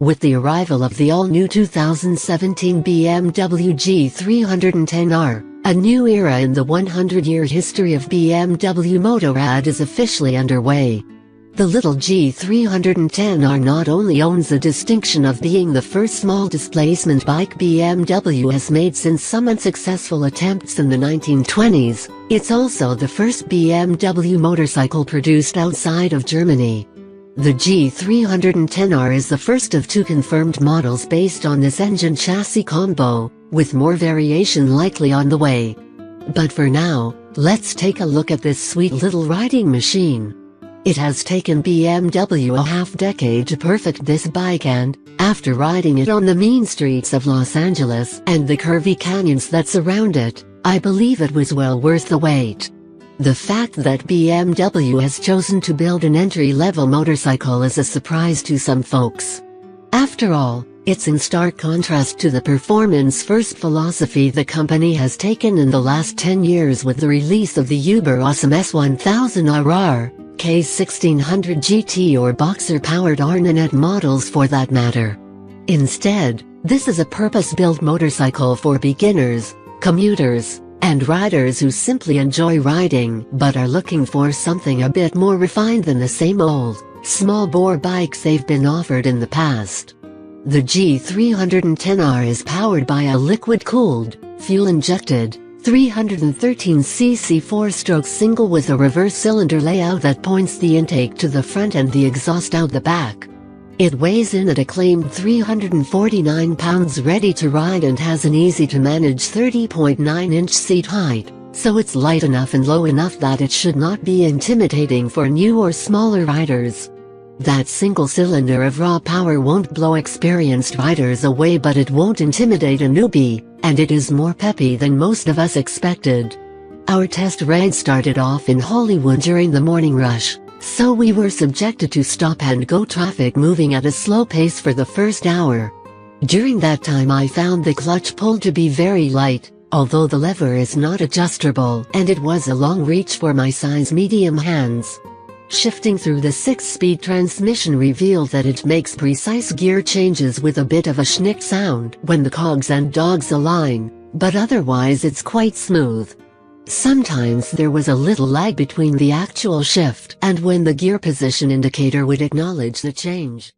With the arrival of the all-new 2017 BMW G310R, a new era in the 100-year history of BMW Motorrad is officially underway. The little G310R not only owns the distinction of being the first small displacement bike BMW has made since some unsuccessful attempts in the 1920s, it's also the first BMW motorcycle produced outside of Germany. The G310R is the first of two confirmed models based on this engine chassis combo, with more variation likely on the way. But for now, let's take a look at this sweet little riding machine. It has taken BMW a half-decade to perfect this bike and, after riding it on the mean streets of Los Angeles and the curvy canyons that surround it, I believe it was well worth the wait. The fact that BMW has chosen to build an entry-level motorcycle is a surprise to some folks. After all, it's in stark contrast to the performance-first philosophy the company has taken in the last 10 years with the release of the uber-awesome S1000RR, K1600 GT or Boxer-powered R-Nanette models for that matter. Instead, this is a purpose-built motorcycle for beginners, commuters, and riders who simply enjoy riding but are looking for something a bit more refined than the same old, small-bore bikes they've been offered in the past. The G310R is powered by a liquid-cooled, fuel-injected, 313cc 4-stroke single with a reverse cylinder layout that points the intake to the front and the exhaust out the back. It weighs in at a claimed 349 pounds ready to ride and has an easy-to-manage 30.9-inch seat height, so it's light enough and low enough that it should not be intimidating for new or smaller riders. That single cylinder of raw power won't blow experienced riders away, but it won't intimidate a newbie, and it is more peppy than most of us expected. Our test ride started off in Hollywood during the morning rush, so we were subjected to stop-and-go traffic moving at a slow pace for the first hour. During that time I found the clutch pull to be very light, although the lever is not adjustable, and it was a long reach for my size medium hands. Shifting through the 6-speed transmission revealed that it makes precise gear changes with a bit of a schnick sound when the cogs and dogs align, but otherwise it's quite smooth. Sometimes there was a little lag between the actual shift and when the gear position indicator would acknowledge the change.